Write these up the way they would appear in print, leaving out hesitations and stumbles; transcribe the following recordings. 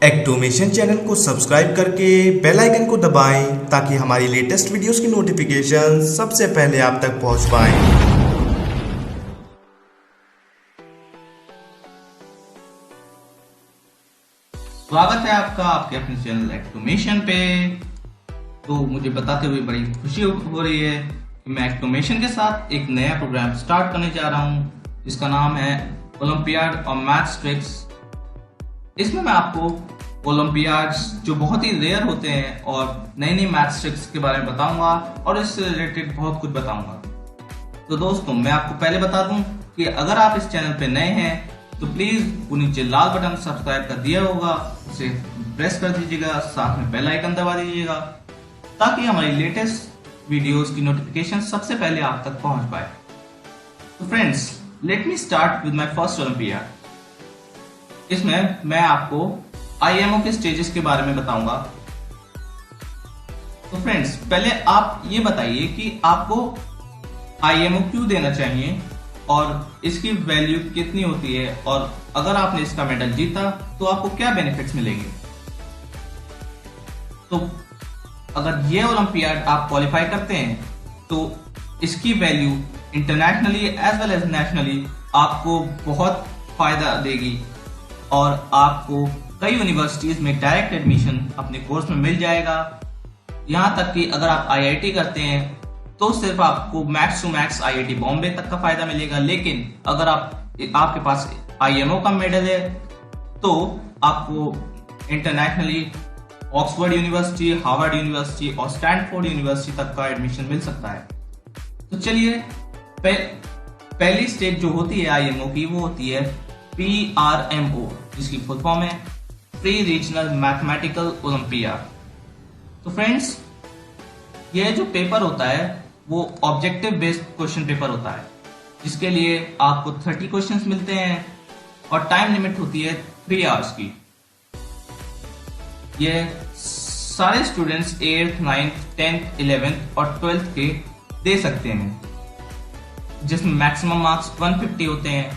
एक्टोमेशन channel को subscribe करके bell icon को दबाएं ताकि हमारी लेटेस्ट वीडियोस की नोटिफिकेशन सबसे पहले आप तक पहुंच पाएं। स्वागत है आपका आपके अपने चैनल एक्टोमेशन पे। तो मुझे बताते हुए बड़ी खुशी हो रही है कि मैं एक्टोमेशन के साथ एक नया प्रोग्राम स्टार्ट करने जा रहा हूँ जिसका नाम है ओलंपियाड और मैथ्स ट्रिक्स। इसमें मैं आपको ओलंपियाड्स जो बहुत ही रेयर होते हैं और नई नई मैथ्स ट्रिक्स के बारे में बताऊंगा और इससे रिलेटेड बहुत कुछ बताऊंगा। तो दोस्तों मैं आपको पहले बता दूं कि अगर आप इस चैनल पे नए हैं तो प्लीज वो नीचे लाल बटन सब्सक्राइब कर दिया होगा, उसे प्रेस कर दीजिएगा, साथ में बेल आइकन दबा दीजिएगा ताकि हमारी लेटेस्ट वीडियोस की नोटिफिकेशन सबसे पहले आप तक पहुंच पाए। तो friends, let me start with my first olympiad. इसमें मैं आपको आईएमओ के स्टेजेस के बारे में बताऊंगा। तो फ्रेंड्स, पहले आप ये बताइए कि आपको आईएमओ क्यों देना चाहिए और इसकी वैल्यू कितनी होती है, और अगर आपने इसका मेडल जीता तो आपको क्या बेनिफिट्स मिलेंगे। तो अगर ये ओलंपियाड आप क्वालिफाई करते हैं तो इसकी value internationally as well as nationally आपको बहुत फायदा देगी और आपको कई यूनिवर्सिटीज में डायरेक्ट एडमिशन अपने कोर्स में मिल जाएगा। यहां तक कि अगर आप आईआईटी करते हैं तो सिर्फ आपको max to max IIT Bombay तक का फायदा मिलेगा, लेकिन अगर आपके पास आईएमओ का मेडल है तो आपको internationally Oxford university, Harvard university और स्टैनफोर्ड यूनिवर्सिटी तक का एडमिशन मिल सकता है। तो चलिए, पहली स्टेज जो होती है आईएमओ की वो होती है PRMO, जिसकी फुल फॉर्म है प्री रीजनल मैथमेटिकल ओलंपियाड। तो फ्रेंड्स, यह जो पेपर होता है वो ऑब्जेक्टिव बेस्ड क्वेश्चन पेपर होता है जिसके लिए आपको 30 क्वेश्चंस मिलते हैं और टाइम लिमिट होती है 3 आवर्स की। ये सारे students 8th, 9th, 10th, 11th और 12th के दे सकते हैं, जिसमें मैक्सिमम मार्क्स 150 होते हैं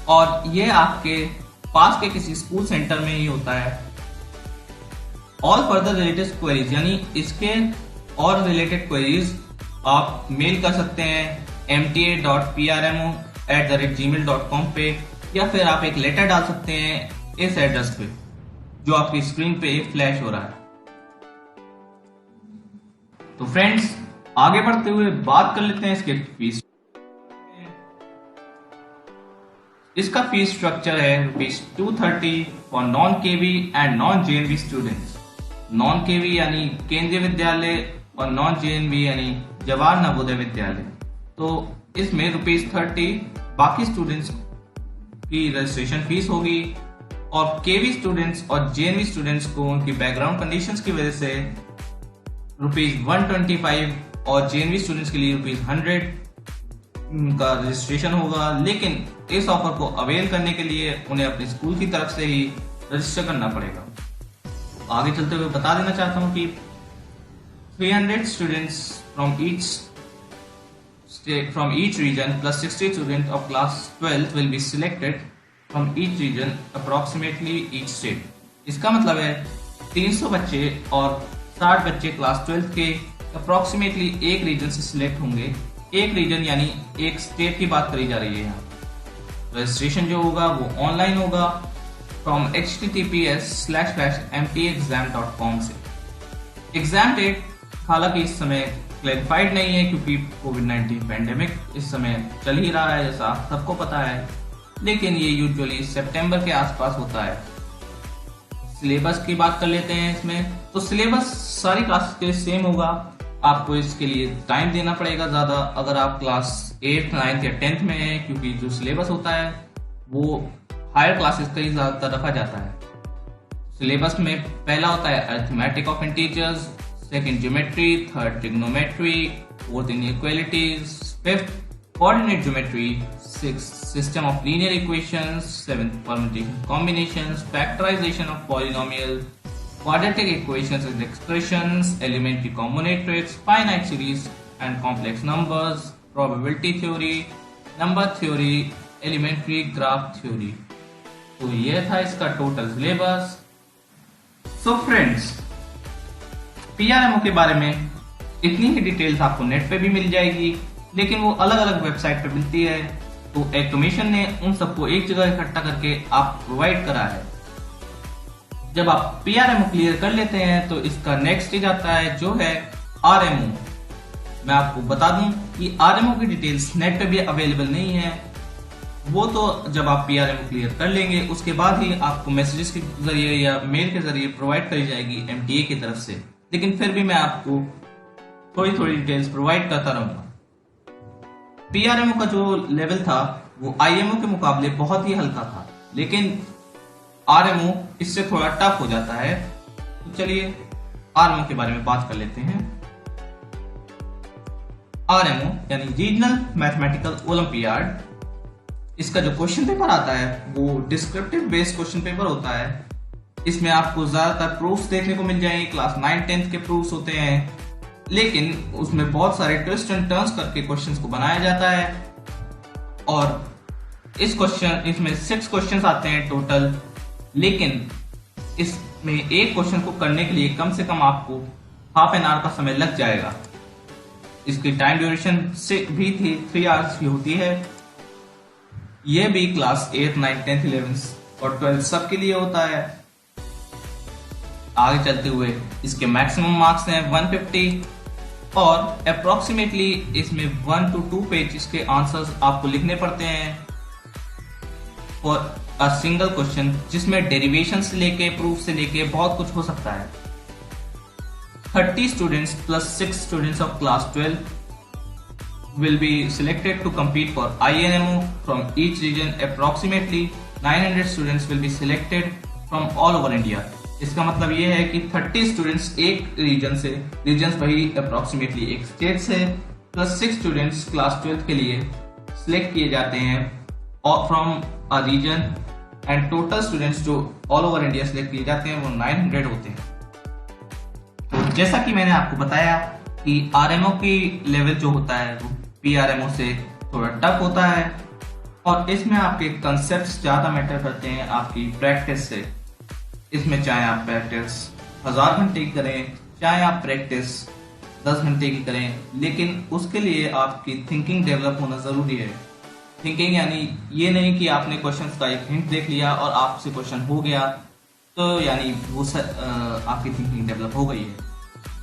और ये आपके पास के किसी स्कूल सेंटर में ही होता है। ऑल फर्दर रिलेटेड क्वेरीज, यानी इसके और रिलेटेड क्वेरीज आप मेल कर सकते हैं mta.prmo@gmail.com पे, या फिर आप एक लेटर डाल सकते हैं इस एड्रेस पे जो आपकी स्क्रीन पे फ्लैश हो रहा है। तो फ्रेंड्स, आगे बढ़ते हुए बात कर लेते हैं इसके फीस। इसका फीस स्ट्रक्चर है ₹230 for non KV and non JNV students. Non KV यानी केंद्रीय विद्यालय और नॉन जेएनवी यानी जवाहर नवोदय विद्यालय। तो इसमें ₹30 बाकी स्टूडेंट्स की रजिस्ट्रेशन फीस होगी, और केवी स्टूडेंट्स और जेएनवी स्टूडेंट्स को उनकी बैकग्राउंड कंडीशंस की वजह से ₹125 और जेएनवी स्टूडेंट्स के लिए ₹100 का रजिस्ट्रेशन होगा। लेकिन इस ऑफर को अवेल करने के लिए उन्हें अपने स्कूल की तरफ से ही रजिस्टर करना पड़ेगा। आगे चलते हुए बता देना चाहता हूं कि 300 students from each region plus 60 students of class 12 will be selected from each region approximately each state। इसका मतलब है 300 बच्चे और 60 बच्चे क्लास 12 के अप्रोक्सीमेटली एक रीजन से सिलेक्ट होंगे। एक रीजन यानी एक स्टेट की बात करी जा रही है यहाँ। रजिस्ट्रेशन जो होगा वो ऑनलाइन होगा फ्रॉम https://mtexam.com से। एग्जाम डेट हालांकि इस समय क्लैरिफाइड नहीं है क्योंकि कोविड-19 पैंडेमिक इस समय चल ही रहा है, जैसा सबको पता है, लेकिन ये यूजुअली सितंबर के आसपास होता है। सिलेबस की बात कर लेते हैं इसमें। तो सिलेबस सारी क्लासेस के लिए सेम होगा, आपको इसके लिए टाइम देना पड़ेगा ज्यादा अगर आप क्लास 8th, 9th या 10th में हैं, क्योंकि जो सिलेबस होता है वो हायर क्लासेस का ही ज्यादातर रखा जाता है। सिलेबस में पहला होता है arithmetic of integers, second geometry, third trigonometry, fourth inequalities, fifth coordinate geometry, sixth system of linear equations, seventh permutation combinations, factorisation of polynomial, quadratic equations with expressions, elementary combinatorics, finite series and complex numbers, probability theory, number theory, elementary graph theory। तो ये था इसका total syllabus. So friends, PRMO के बारे में इतनी ही details आपको net पे भी मिल जाएगी, लेकिन वो अलग अलग वेबसाइट पे मिलती है। तो एक्टोमेशन ने उन सबको एक जगह इकट्ठा करके आप प्रोवाइड करा है। जब आप PRMO क्लियर कर लेते हैं तो इसका नेक्स्ट स्टेज आता है जो है RMO। मैं आपको बता दूं कि RMO की डिटेल्स नेट पे भी अवेलेबल नहीं है। वो तो जब आप PRMO क्लियर कर लेंगे उसके बाद ही आपको मैसेजेस के जरिए या मेल के जरिए प्रोवाइड करी जाएगी MTA की तरफ से। लेकिन फिर भी मैं आपको थोड़ी थोड़ी डिटेल्स प्रोवाइड करता रहूंगा। PRMO का जो लेवल था वो IMO के मुकाबले बहुत ही हल्का था, लेकिन RMO इससे थोड़ा टफ हो जाता है। तो चलिए RMO के बारे में बात कर लेते हैं। RMO यानी रीजनल मैथमेटिकल ओलंपियाड, इसका जो क्वेश्चन पेपर आता है वो डिस्क्रिप्टिव बेस्ड क्वेश्चन पेपर होता है। इसमें आपको ज्यादातर प्रूफ्स देखने को मिल जाएंगे, क्लास 9-10 के प्रूफ्स होते हैं, लेकिन उसमें बहुत सारे ट्विस्ट एंड टर्न्स करके क्वेश्चंस को बनाया जाता है। और इसमें 6 क्वेश्चंस आते हैं टोटल, लेकिन इसमें एक क्वेश्चन को करने के लिए कम से कम आपको हाफ एन आवर का समय लग जाएगा। इसकी टाइम ड्यूरेशन से भी 3 आवर्स की होती है। यह भी क्लास 8, 9, 10, 11 और 12 सब के लिए होता है। आगे चलते हुए इसके मैक्सिमम मार्क्स हैं 150 और अप्रोक्सीमेटली इसमें 1 to 2 पेज के आंसर्स आपको लिखने पड़ते हैं फॉर अ सिंगल क्वेश्चन, जिसमें डेरिवेशन से लेके प्रूफ से लेके बहुत कुछ हो सकता है। 30 students plus 6 students of class 12 will be selected to compete for INMO from each region. Approximately 900 students will be selected from all over India. इसका मतलब ये है कि 30 स्टूडेंट्स एक रीजन से, रीजन्स वही अप्रोक्सीमेटली एक स्टेट से, प्लस 6 स्टूडेंट्स क्लास 12 के लिए सिलेक्ट किए जाते हैं और from a region, and total students जो ऑल ओवर इंडिया सिलेक्ट किए जाते हैं वो 900 होते हैं। तो जैसा कि मैंने आपको बताया कि RMO की लेवल जो होता है वो PRMO से थोड़ा टफ होता है और इसमें आपके कंसेप्ट ज्यादा मैटर करते हैं आपकी प्रैक्टिस से। इसमें चाहे आप प्रैक्टिस 1000 घंटे की करें, चाहे आप प्रैक्टिस 10 घंटे की करें, लेकिन उसके लिए आपकी थिंकिंग डेवलप होना जरूरी है। थिंकिंग यानी ये नहीं कि आपने क्वेश्चंस का एक हिंट देख लिया और आपसे क्वेश्चन हो गया तो यानी वो आपकी थिंकिंग डेवलप हो गई है,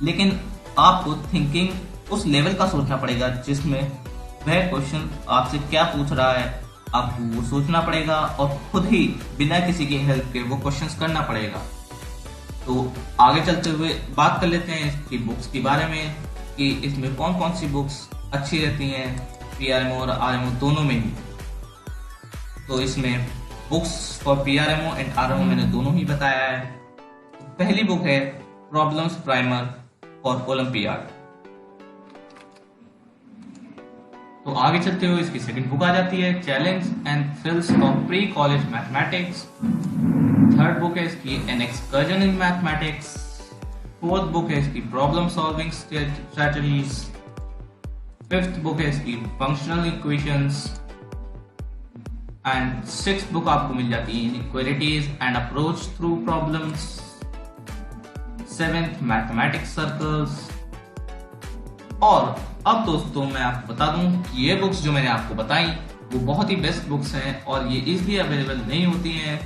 लेकिन आपको थिंकिंग उस लेवल का सोचना पड़ेगा जिसमें वह क्वेश्चन आपसे क्या पूछ रहा है, आपको वो सोचना पड़ेगा और खुद ही बिना किसी की हेल्प के वो क्वेश्चंस करना पड़ेगा। तो आगे चलते हुए बात कर लेते हैं इसकी बुक्स के बारे में कि इसमें कौन कौन सी बुक्स अच्छी रहती हैं PRMO और RMO दोनों में ही। तो इसमें books for PRMO and RMO मैंने दोनों ही बताया है। पहली बुक है प्रॉब्लम्स प्राइमर फॉर ओलंपियाड। तो आगे चलते हुए इसकी सेकंड बुक आ जाती है challenge and thrills of pre college mathematics. Third book है इसकी an excursion in mathematics. Fourth book है इसकी problem solving strategies. Fifth book है इसकी functional equations and sixth book आपको मिल जाती है inequalities and approach through problems. Seventh mathematics circles. और अब दोस्तों मैं आपको बता दूं कि ये बुक्स जो मैंने आपको बताई वो बहुत ही बेस्ट बुक्स हैं और ये इजीली अवेलेबल नहीं होती हैं।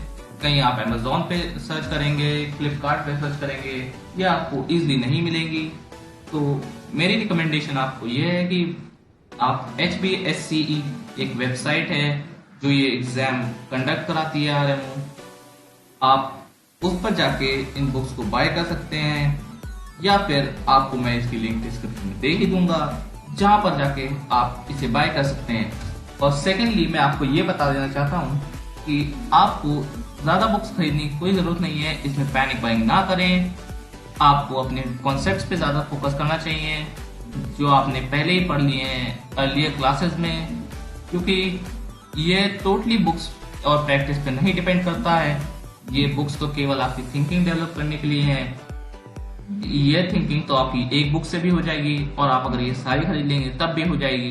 कहीं आप Amazon पे सर्च करेंगे, फ्लिपकार्ट पे सर्च करेंगे, ये आपको इजीली नहीं मिलेंगी। तो मेरी रिकमेंडेशन आपको ये है कि आप HBSCE एक वेबसाइट है जो ये एग्जाम कंडक्ट कराती है RMO, आप उस पर जाके इन बुक्स को बाय कर सकते हैं या फिर आपको मैं इसकी लिंक डिस्क्रिप्शन में दे ही दूंगा जहां पर जाके आप इसे बाय कर सकते हैं। और सेकेंडली मैं आपको ये बता देना चाहता हूँ कि आपको ज्यादा बुक्स खरीदने की कोई जरूरत नहीं है, इसमें पैनिक बाइंग ना करें। आपको अपने कॉन्सेप्ट्स पे ज्यादा फोकस करना चाहिए जो आपने पहले ही पढ़ लिए हैं अर्लियर क्लासेस में, क्योंकि ये टोटली बुक्स और प्रैक्टिस पे नहीं डिपेंड करता है। ये बुक्स तो केवल आपकी थिंकिंग डेवलप करने के लिए है। ये थिंकिंग तो आपकी एक बुक से भी हो जाएगी और आप अगर ये सारी खरीद लेंगे तब भी हो जाएगी।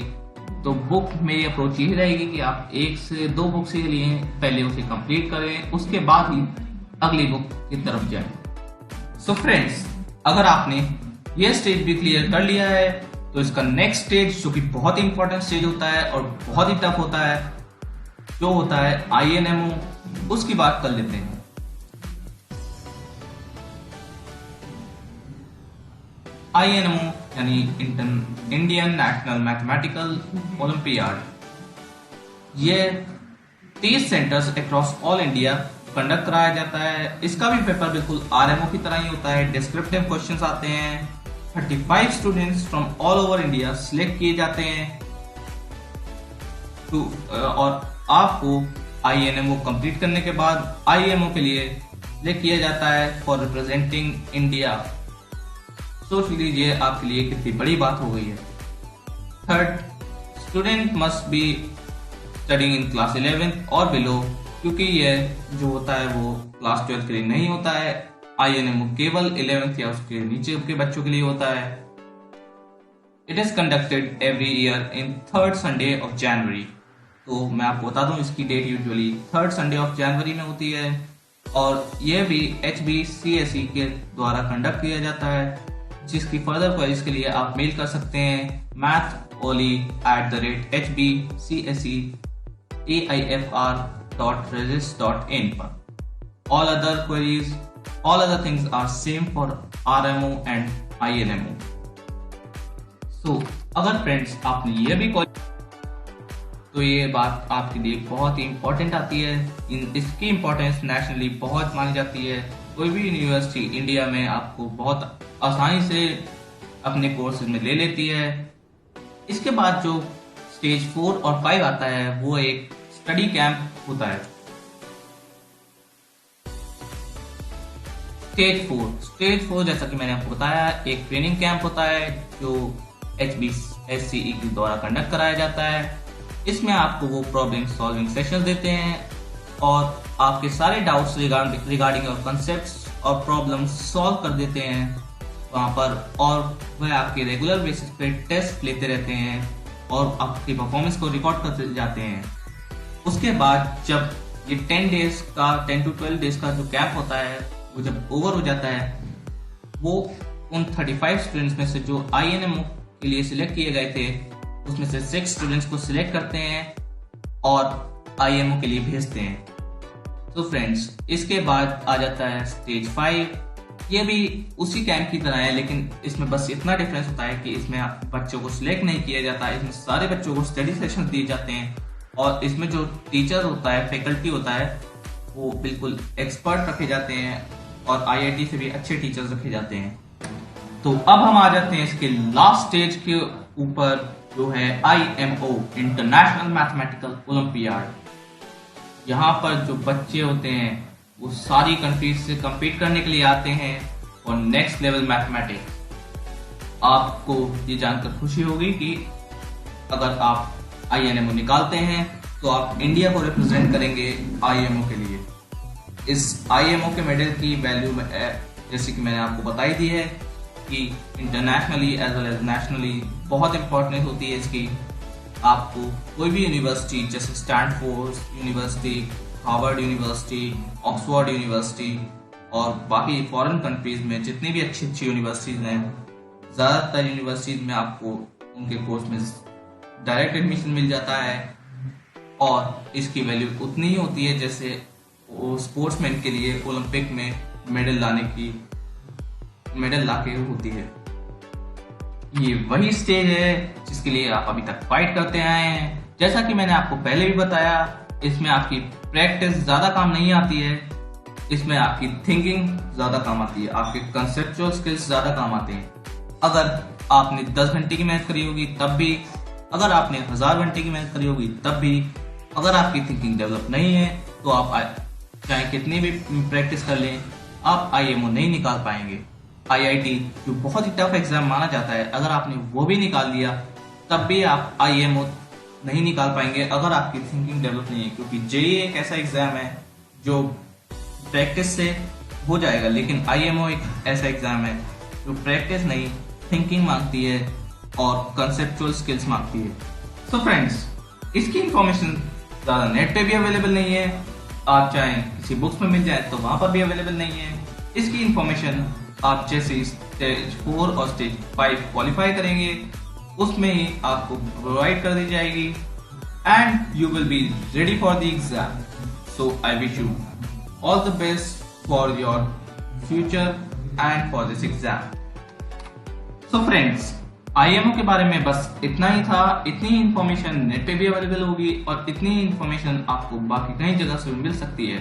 तो बुक मेरी अप्रोच यही रहेगी कि आप 1 से 2 बुक से लिए पहले उसे कंप्लीट करें, उसके बाद ही अगली बुक की तरफ जाएं। सो फ्रेंड्स, अगर आपने ये स्टेज भी क्लियर कर लिया है तो इसका नेक्स्ट स्टेज, जो कि बहुत ही इंपॉर्टेंट स्टेज होता है और बहुत ही टफ होता है, जो होता है INMO, उसकी बात कर लेते हैं। INMO यानी इंडियन नेशनल मैथमेटिकल ओलंपियाड। ये 30 centres across all India conduct कराया जाता है। इसका भी पेपर बिल्कुल RMO की तरह ही होता है। डिस्क्रिप्टिव क्वेश्चंस आते हैं। 35 students from all over India select किए जाते हैं और आपको INMO कंप्लीट करने के बाद IMO के लिए सिलेक्ट किया जाता है फॉर रिप्रेजेंटिंग इंडिया। सोच लीजिए आपके लिए कितनी बड़ी बात हो गई है। Third, student must be studying in class 11 और बिलो, क्योंकि यह जो होता है वो क्लास 12 के लिए नहीं होता है। INMO केवल 11th या उसके नीचे के बच्चों के लिए होता है। It is conducted every year in 3rd Sunday of January. तो मैं आपको बता दूं, इसकी date usually 3rd Sunday of January में होती है और यह भी HBCSE के द्वारा कंडक्ट किया जाता है। जिसकी फर्दर क्वेरीज के लिए आप मेल कर सकते हैं matholi@hbcsc.aifr.regis.in पर। All other things are same for RMO and INMO. So, अगर फ्रेंड्स आपने ये भी तो ये बात आपके लिए बहुत ही इंपॉर्टेंट आती है। इसकी इंपॉर्टेंस नेशनली बहुत मानी जाती है। कोई भी यूनिवर्सिटी इंडिया में आपको बहुत आसानी से अपने कोर्सेज में ले लेती है। इसके बाद जो स्टेज 4 और 5 आता है वो एक स्टडी कैंप होता है। स्टेज 4 जैसा कि मैंने आपको बताया, एक ट्रेनिंग कैंप होता है जो HBSCE के द्वारा कंडक्ट कराया जाता है। इसमें आपको वो प्रॉब्लम सॉल्विंग सेशंस देते हैं और आपके सारे डाउट्स रिगार्डिंग और कंसेप्ट्स और प्रॉब्लम्स सॉल्व कर देते हैं वहां पर, और वह आपके रेगुलर बेसिस पे टेस्ट लेते रहते हैं और आपकी परफॉर्मेंस को रिकॉर्ड करते जाते हैं। उसके बाद जब ये 10 to 12 डेज का जो कैंप होता है वो जब ओवर हो जाता है, वो उन 35 स्टूडेंट्स में से जो INMO के लिए सिलेक्ट किए गए थे उसमें से 6 स्टूडेंट्स को सिलेक्ट करते हैं और IMO के लिए भेजते हैं। तो फ्रेंड्स, इसके बाद आ जाता है स्टेज 5। ये भी उसी कैंप की तरह है, लेकिन इसमें बस इतना डिफरेंस होता है कि इसमें बच्चों को सिलेक्ट नहीं किया जाता। इसमें सारे बच्चों को स्टडी सेशन दिए जाते हैं और इसमें जो टीचर होता है, फैकल्टी होता है, वो बिल्कुल एक्सपर्ट रखे जाते हैं और IIT से भी अच्छे टीचर्स रखे जाते हैं। तो अब हम आ जाते हैं इसके लास्ट स्टेज के ऊपर, जो है IMO, इंटरनेशनल मैथमेटिकल ओलंपियाड। यहाँ पर जो बच्चे होते हैं वो सारी कंट्रीज से compete करने के लिए आते हैं और नेक्स्ट लेवल मैथमेटिक्स। आपको ये जानकर खुशी होगी कि अगर आप INMO निकालते हैं तो आप इंडिया को रिप्रेजेंट करेंगे IMO के लिए। इस IMO के मेडल की वैल्यू जैसे कि मैंने आपको बताई दी है कि internationally as well as nationally बहुत इंपॉर्टेंट होती है इसकी। आपको कोई भी यूनिवर्सिटी जैसे Stanford university, Harvard university, Oxford university और बाकी फॉरेन कंट्रीज में जितनी भी अच्छी अच्छी यूनिवर्सिटीज हैं, ज़्यादातर यूनिवर्सिटीज में आपको उनके कोर्स में डायरेक्ट एडमिशन मिल जाता है और इसकी वैल्यू उतनी ही होती है जैसे वो स्पोर्ट्समैन के लिए ओलंपिक में मेडल लाके होती है। ये वही स्टेज है जिसके लिए आप अभी तक फाइट करते आए हैं। जैसा कि मैंने आपको पहले भी बताया, इसमें आपकी प्रैक्टिस ज्यादा काम नहीं आती है, इसमें आपकी थिंकिंग ज्यादा काम आती है, आपके कंसेप्चुअल स्किल्स ज्यादा काम आते हैं। अगर आपने 10 घंटे की मेहनत करी होगी तब भी, अगर आपने 1000 घंटे की मेहनत करी होगी तब भी, अगर आपकी थिंकिंग डेवलप नहीं है तो आप चाहे कितनी भी प्रैक्टिस कर लें, आप IMO नहीं निकाल पाएंगे। IIT जो बहुत ही टफ एग्जाम माना जाता है, अगर आपने वो भी निकाल दिया तब भी आप IMO नहीं निकाल पाएंगे अगर आपकी थिंकिंग डेवलप नहीं है, क्योंकि JEE एक ऐसा एग्जाम है जो प्रैक्टिस से हो जाएगा, लेकिन IMO एक ऐसा एग्जाम है जो प्रैक्टिस नहीं, थिंकिंग मांगती है और कंसेप्चुअल स्किल्स मांगती है। सो फ्रेंड्स, इसकी इंफॉर्मेशन ज़्यादा नेट पे भी अवेलेबल नहीं है। आप चाहें किसी बुक्स में मिल जाए तो वहां पर भी अवेलेबल नहीं है। इसकी इंफॉर्मेशन आप जैसे स्टेज 4 और स्टेज 5 क्वालिफाई करेंगे उसमें ही आपको प्रोवाइड कर दी जाएगी and you will be ready for the exam. So I wish you all the best for your future and for this exam. So friends, IMO के बारे में बस इतना ही था। इतनी इंफॉर्मेशन नेट पे भी अवेलेबल होगी और इतनी इंफॉर्मेशन आपको बाकी कई जगह से भी मिल सकती है।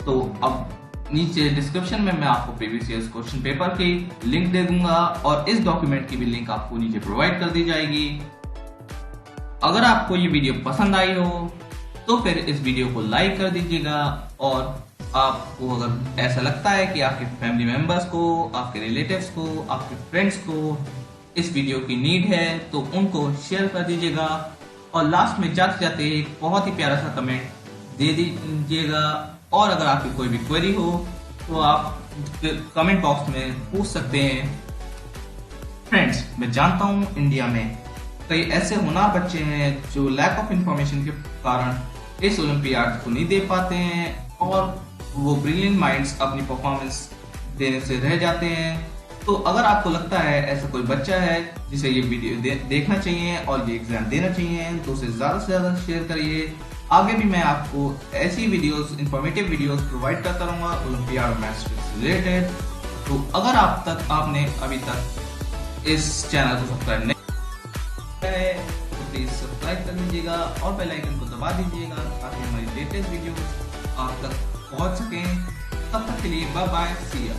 तो अब नीचे डिस्क्रिप्शन में मैं आपको प्रीवियस ईयर क्वेश्चन पेपर की लिंक दे दूंगा और इस डॉक्यूमेंट की भी लिंक आपको नीचे प्रोवाइड कर दी जाएगी। अगर आपको ये वीडियो पसंद आई हो तो फिर इस वीडियो को लाइक कर दीजिएगा और आपको अगर ऐसा लगता है कि आपके फैमिली मेंबर्स को, आपके रिलेटिव्स को, आपके फ्रेंड्स को इस वीडियो की नीड है तो उनको शेयर कर दीजिएगा। और लास्ट में जाते जाते एक बहुत ही प्यारा सा कमेंट दे दीजिएगा और अगर आपकी कोई भी क्वेरी हो तो आप कमेंट बॉक्स में पूछ सकते हैं। फ्रेंड्स, मैं जानता हूँ इंडिया में कई ऐसे होनहार बच्चे हैं जो लैक ऑफ इंफॉर्मेशन के कारण इस ओलंपियाड को नहीं दे पाते हैं और वो ब्रिलियंट माइंड्स अपनी परफॉर्मेंस देने से रह जाते हैं। तो अगर आपको लगता है ऐसा कोई बच्चा है जिसे ये वीडियो देखना चाहिए और ये एग्जाम देना चाहिए तो उसे ज़्यादा से ज़्यादा शेयर करिए। आगे भी मैं आपको ऐसी वीडियोस, इंफॉर्मेटिव वीडियोस प्रोवाइड करता रहूँगा ओलंपियाड मैथ्स से रिलेटेड। तो अगर आपने अभी तक इस चैनल को सब्सक्राइब नहीं किया है तो प्लीज़ सब्सक्राइब कर लीजिएगा और बेल आइकन को दबा दीजिएगा ताकि हमारी लेटेस्ट वीडियो आप तक पहुँच सकें। तब तक के लिए बाय बाय, सी यू।